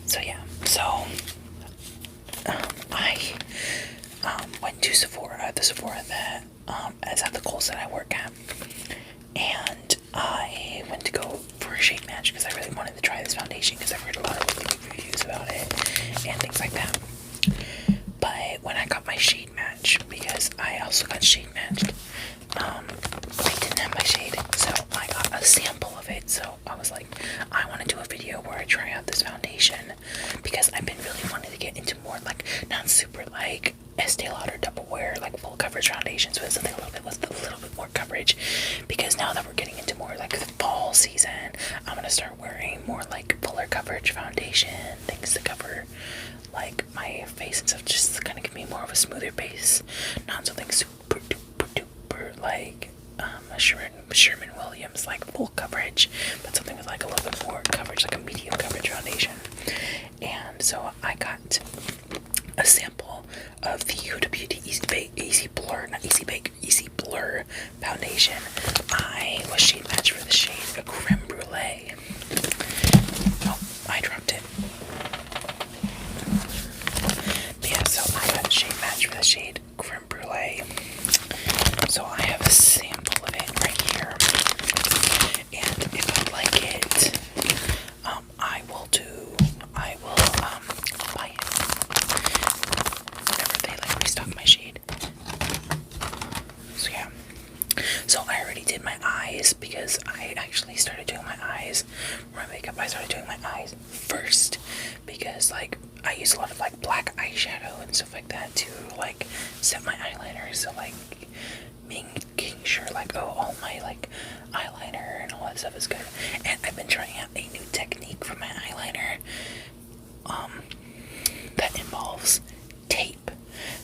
So yeah, I went to Sephora, the Sephora that is at the Kohl's that I work at, and I went to go for a shade match because I really wanted to try this foundation because I've heard a lot of really good reviews about it and things like that. But when I got my shade match, because I also got shade matched, I didn't have my shade, so I got a sample of it. So I was like, I want to do a video where I try out this foundation because I've been really wanting to get into more like not super like Estee Lauder double wear like full coverage foundations, but something a little bit more coverage. Because now that we're getting into more like the fall season, I'm gonna start wearing more like fuller coverage foundation, things to cover like my face and stuff, just to kind of give me more of a smoother base, not something super duper like a Sherman Williams like full coverage, but something with like a little bit more coverage, like a medium coverage foundation. And so I got a sample of the Huda Beauty Easy Blur foundation. I was shade matched for the shade Creme Brulee. Oh, I dropped it. But yeah, so I got a shade match for the shade Creme Brulee. So I have a sample of it right here. And if I like it, I will buy it whenever they like restock my shade. So yeah. So I already did my eyes because I actually started doing my eyes. For my makeup, I started doing my eyes first because like I use a lot of like black eyeshadow and stuff like that to like set my eyeliner. So like making sure like all my like eyeliner and all that stuff is good. And I've been trying out a new technique for my eyeliner that involves tape.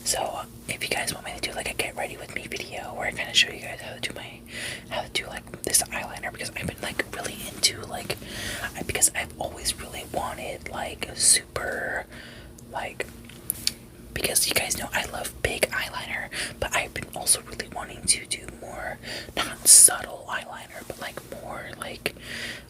So if you guys want me to do like a get ready with me video where I kind of show you guys how to do like this eyeliner, because I've been like really into like because I've always really wanted like a super like, because you guys know I love big eyeliner, but I've been also really wanting to do more not subtle eyeliner, but like more like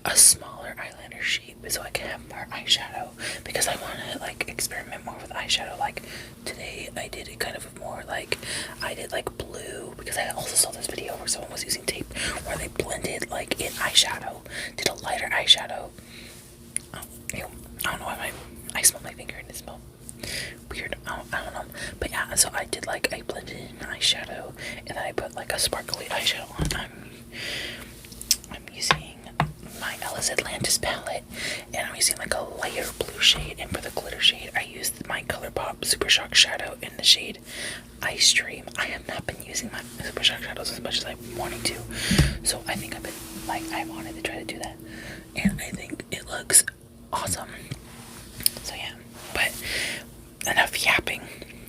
a smaller eyeliner shape so I can have more eyeshadow, because I want to like experiment more with eyeshadow. Like today I did it kind of more like I did like blue, because I also saw this video where someone was using tape where they blended like in eyeshadow, did a lighter eyeshadow. Oh, ew, I don't know why I smell my finger and it smells weird. I don't know. But yeah, so I did like I blended in eyeshadow and then I put like a sparkly eyeshadow on. I'm using my Alice Atlantis palette, and I'm using like a lighter blue shade, and for the glitter shade I used my ColourPop Super Shock shadow in the shade Ice Dream. I have not been using my Super Shock shadows as much as I'm wanting to, so I think I've been like I wanted to try to do that, and I think it looks awesome. So yeah, but enough yapping.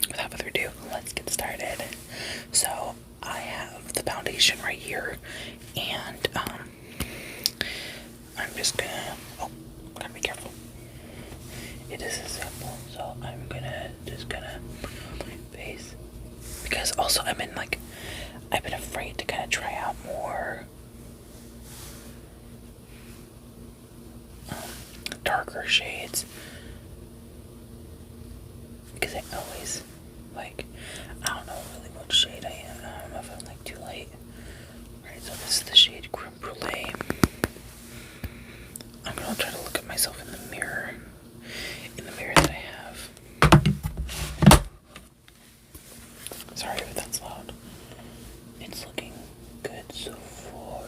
Without further ado, let's get started. So I have the foundation right here, and I'm just gonna, gotta be careful. It is a sample, so I'm just gonna put my face, because also I've been afraid to kind of try out more darker shades, because I always like, I don't know really what shade I am. I don't know if I'm like too light. Right, so this is the shade Creme Brulee. I'm gonna try to look at myself in the mirror that I have. Sorry if that's loud. It's looking good so far.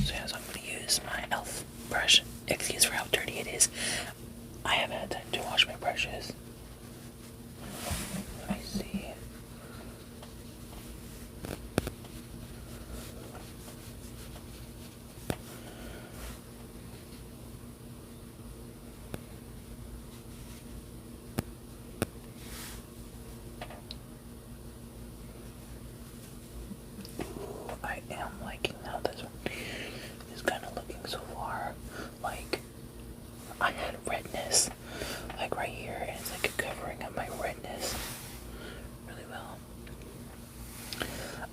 So yeah, so I'm gonna use my e.l.f. brush. Excuse for how dirty it is. I haven't had time to wash my brushes. Let me see. Ooh, I am liking how this one is kind of looking so far. Like, I had redness, like right here, and it's like covering up my redness really well.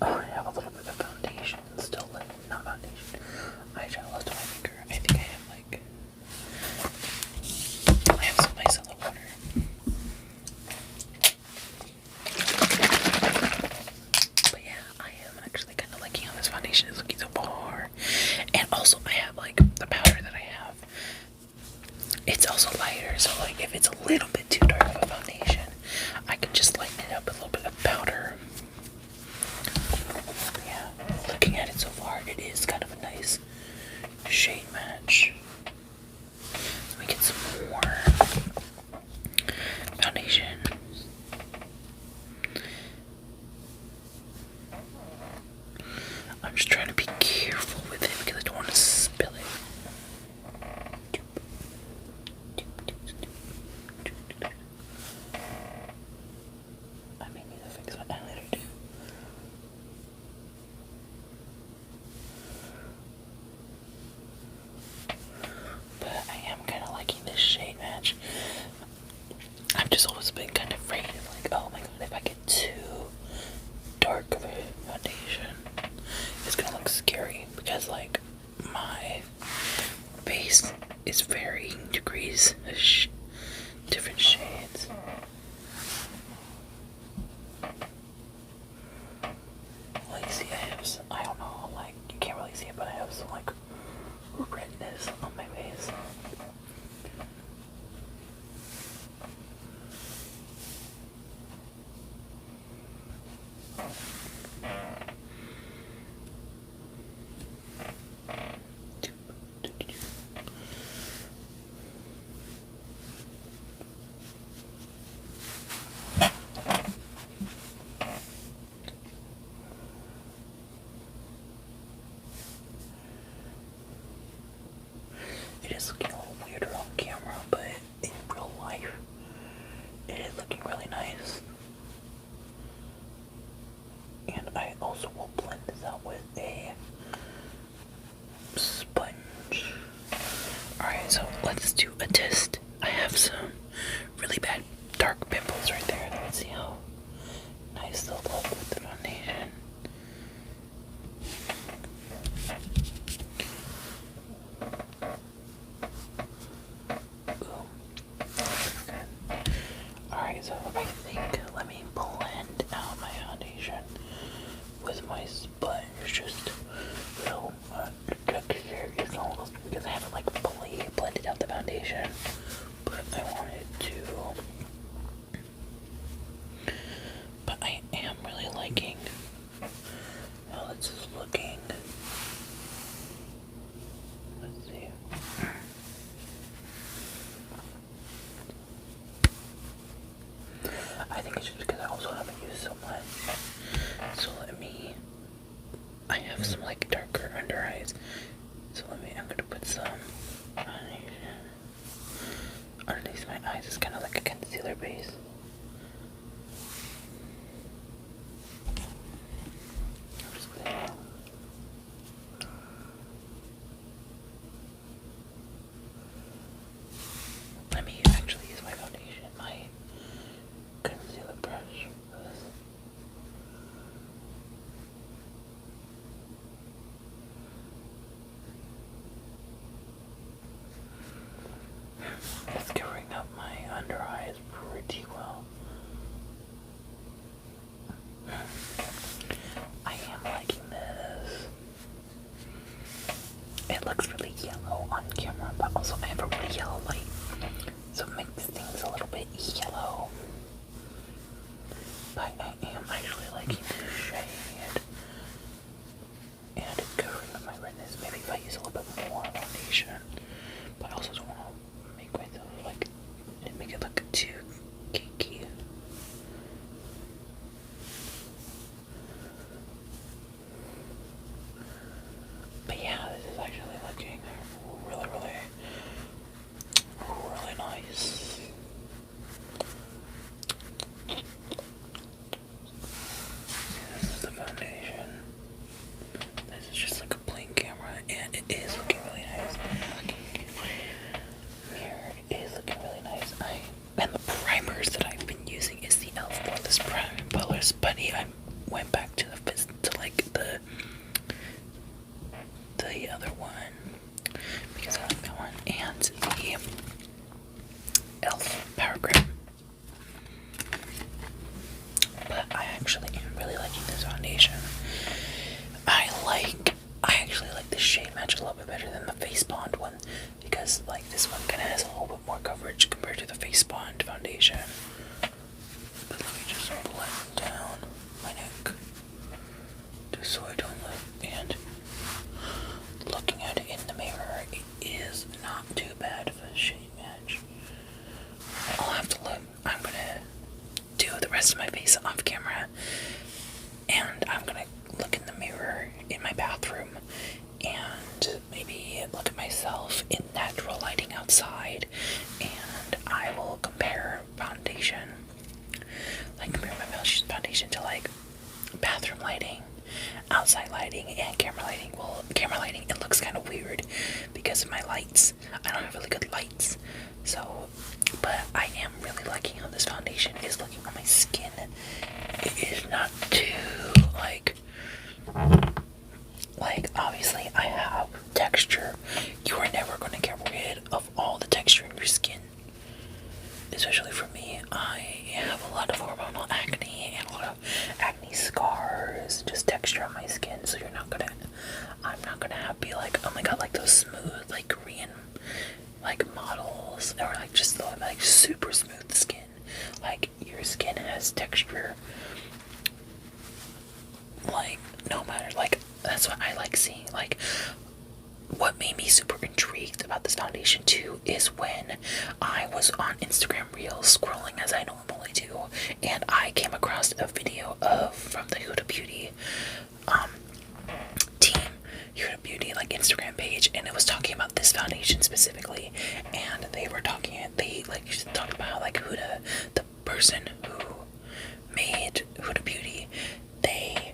Oh, I have a little bit of foundation still left. Not foundation. Eyeshadow left on my finger. I think I have like it's also lighter, so like if it's a little bit too dark of a foundation, I can just lighten it up with a little bit of powder. Yeah, looking at it so far, it is kind of a nice shade match. Let me get some more foundation. I'm just trying to be careful with it because I don't want to spill it. I may need to fix my eyeliner too. But I am kind of liking this shade match. I've just always been kind of afraid of like, oh my god, if I get too dark of a foundation, it's gonna look scary because like my face is varying degrees of different shades. Like, see, I have some, I don't know, like, you can't really see it, but I have some like redness on my face. It is looking a little weirder on camera, but in real life, it is looking really nice. And I also will blend this out with a sponge. Alright, so let's do a test. I have some really bad dark pimples right there. Let's see how nice they'll look with the foundation. Alright, so I think, let me blend out my foundation with my sponge, just so the texture is almost, because I haven't like fully blended out the foundation, but I wanted to, but I am really liking how this is looking. Let's see. I think it's just because I also haven't used so much. So I have some like darker under eyes. So I'm gonna put some underneath my eyes. It's kind of like a concealer base. Let me actually use my foundation, my concealer brush for this. It's covering up my under eyes pretty well. I am liking this. It looks really yellow on camera, but also I have a really yellow light, so it makes things a little bit yellow. But I am actually liking this shade. And it's covering up my redness. Maybe if I use a little bit more foundation. But I also don't want to make myself like, make it look too cakey. But yeah, this is actually looking really, really Respawn foundation. But let me just blend down my neck just so I don't look. And looking at it in the mirror, it is not too bad of a shade match. I'll have to look. I'm gonna do the rest of my face off camera, and I'm gonna look in the mirror in my bathroom and maybe look at myself in natural lighting outside, and I will compare foundation, like compare my foundation to like bathroom lighting, outside lighting, and camera lighting. Well, camera lighting, it looks kind of weird because of my lights. I don't have really good lights, so, but I am really liking how this foundation is looking on my skin. It is not too, like obviously I have texture. You are never going to get rid of all the texture in your skin. Especially for me, I have a lot of hormonal acne and a lot of acne scars, just texture on my skin, so I'm not gonna have be like, oh my god, like those smooth, like Korean, like models, or like just like super smooth skin. Like, your skin has texture, like, no matter, like, that's what I like seeing. Like, what made me super intrigued about this foundation too is when I was on Instagram Reels scrolling as I normally do, and I came across a video from the Huda Beauty team, Huda Beauty like Instagram page, and it was talking about this foundation specifically, and they talked about how, like, Huda, the person who made Huda Beauty, they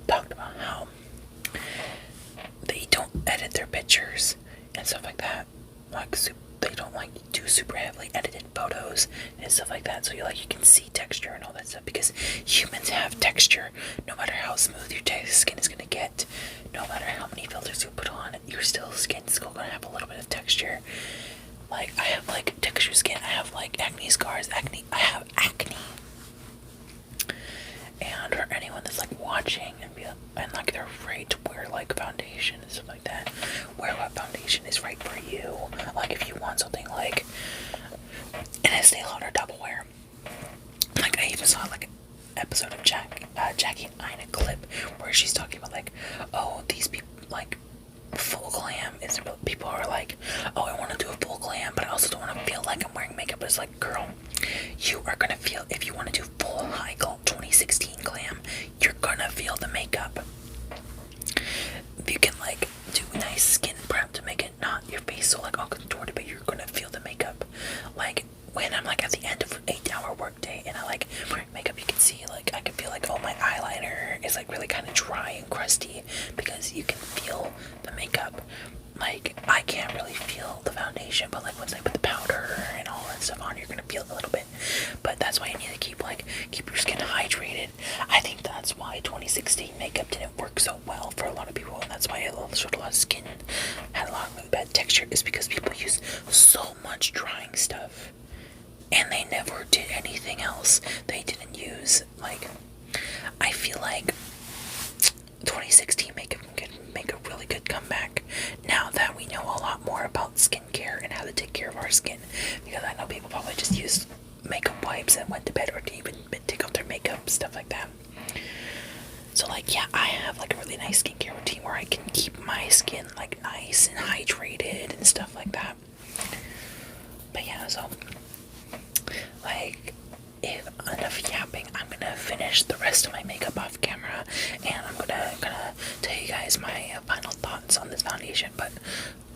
talked about how they don't edit their pictures and stuff like that. Like, they don't like do super heavily edited photos and stuff like that. So you can see texture and all that stuff, because humans have texture. No matter how smooth your skin is gonna get, no matter how many filters you put on, your skin's still gonna have a little bit of texture. Like, I have like texture skin. I have like acne scars. I have acne. And for anyone that's like watching and like they're afraid to wear like foundation and stuff like that, wear what foundation is right for you. Like, if you want something like an Estee Lauder double wear. Like, I even saw like an episode of Jackie and Ina clip where she's talking about like, oh, these people like full glam is, people are like, oh, I want to do a full glam, but I also don't want to feel like I'm wearing makeup. It's like, girl, you are gonna feel, if you want to do full high glow 2016 glam, you're gonna feel the makeup. If you can like do a nice skin prep to make it not your face so like all contorted, but you're gonna feel the makeup. Like, when I'm like at the end of an 8-hour workday and I like wearing makeup, you can see like, I can feel like, oh, my eyeliner is like really kind of dry and crusty, because you can feel the makeup. Like, I can't really feel the foundation, but like once I put the powder and all that stuff on, you're gonna feel it a little bit. But that's why you need to keep your skin hydrated. I think that's why 2016 makeup didn't work so well for a lot of people, and that's why a lot of skin had a lot of really bad texture, is because people use so much drying stuff and they never did anything else. They didn't use, like, I feel like 2016 makeup can make a really good comeback now that we know a lot more about skincare and how to take care of our skin, because I know people probably just used makeup wipes and went to bed, or didn't even take off their makeup, stuff like that. So like, yeah, I have like a really nice skincare routine where I can keep my skin like nice and hydrated and stuff like that. But yeah, so like, if enough yapping, I'm gonna finish the rest of my makeup off camera, and I'm gonna tell you guys my final thoughts on this foundation. But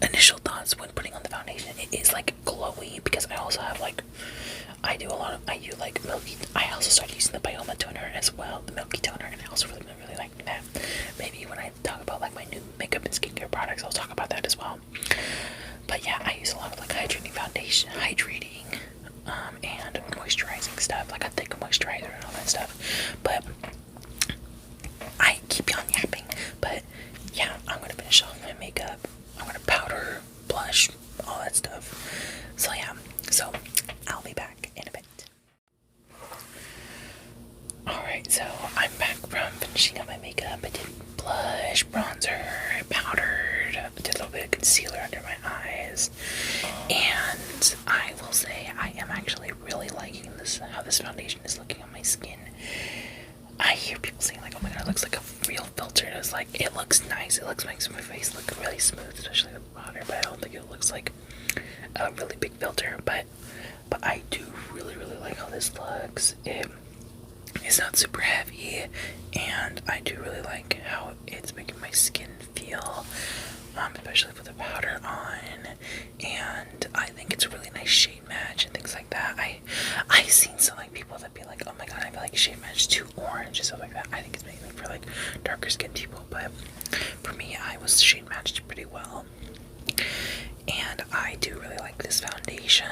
initial thoughts when putting on the foundation, it is like glowy, because I also have like, I do like milky. I also started using the Bioma toner as well, the milky toner, and I also really like that. Maybe when I talk about like my new makeup and skincare products, I'll talk about that as well. But yeah, I use a lot of like hydrating foundation, and moisturizing stuff, like a thick moisturizer and all that stuff. But I keep on yapping. But yeah, I'm gonna finish off my makeup. I'm gonna powder, blush, all that stuff. So yeah, so I'll be back in a bit. Alright, so I'm back from finishing up my makeup. I did blush, bronzer, I powdered, did a little bit of concealer under my eyes, and I will say I am actually really liking this, how this foundation is looking on my skin. I hear people saying like, oh my god, it looks like a real filter. And it's like, it looks nice. It looks makes my face look really smooth, especially with water. But I don't think it looks like a really big filter. But I do really like how this looks. It's not super heavy, and I do really like how it's making my skin feel, especially with the powder on. And I think it's a really nice shade match and things like that. I seen some like people that be like, oh my god, I feel like shade match too orange and stuff like that. I think it's mainly for like darker skinned people, but for me, I was shade matched pretty well. And I do really like this foundation.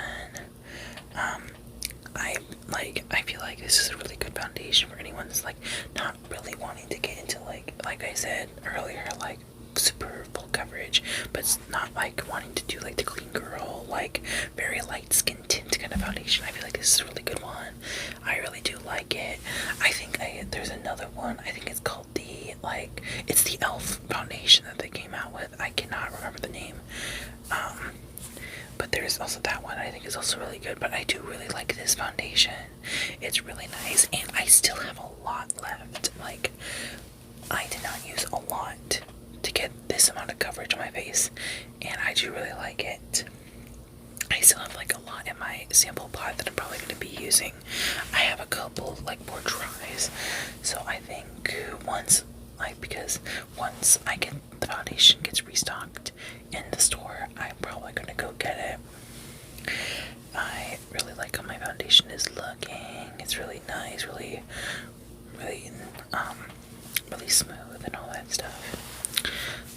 I feel like this is a really good foundation for anyone that's like not really wanting to get into like I said earlier, like super full coverage, but it's not like wanting to do like the clean girl, like very light skin tint kind of foundation. I feel like this is a really good one. I really do like it. I think there's another one. I think it's called it's the e.l.f. foundation that they came out with. I cannot remember the name. But there's also that one I think is also really good, but I do really like this foundation. It's really nice, and I still have a lot left. Like, I did not use a lot to get this amount of coverage on my face, and I do really like it. I still have like a lot in my sample pot that I'm probably going to be using. I have a couple like more tries, so I think once the foundation gets restocked in the store, I'm probably gonna go get it. I really like how my foundation is looking. It's really nice, really smooth and all that stuff.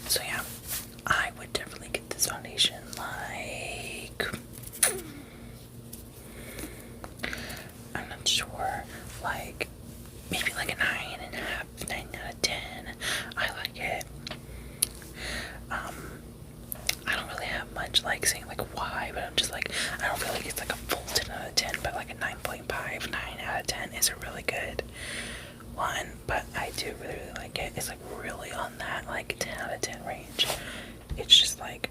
So yeah, I would definitely get this foundation like, I'm not sure, like maybe like a 9.5, 9 out of 10. I like it. I don't really have much like saying like why, but I'm just like, I don't feel like it's like a full 10 out of 10, but like a 9.5, 9 out of 10 is a really good one. But I do really like it. It's like really on that like 10 out of 10 range. It's just like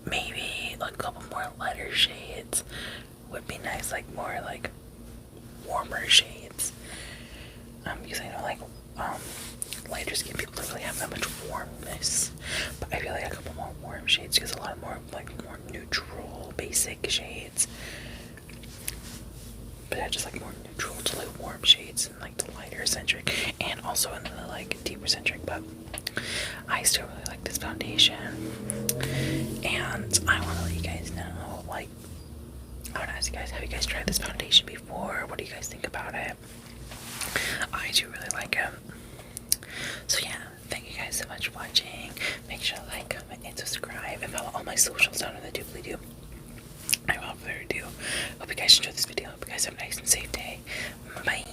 maybe like a couple more lighter shades would be nice, like more like warmer shades. Because I know like lighter skin people don't really have that much warmness, but I feel like a couple more warm shades, because a lot more like more neutral basic shades, but I just like more neutral to like warm shades and like the lighter centric, and also in the like deeper centric. But I still really like this foundation, and I want to let you guys know, like, I want to ask you guys, have you guys tried this foundation before? What do you guys think about it? I do really like it. So yeah, thank you guys so much for watching. Make sure to like, comment, and subscribe, and follow all my socials down in the doobly-doo. Without further ado, hope you guys enjoyed this video. Hope you guys have a nice and safe day. Bye.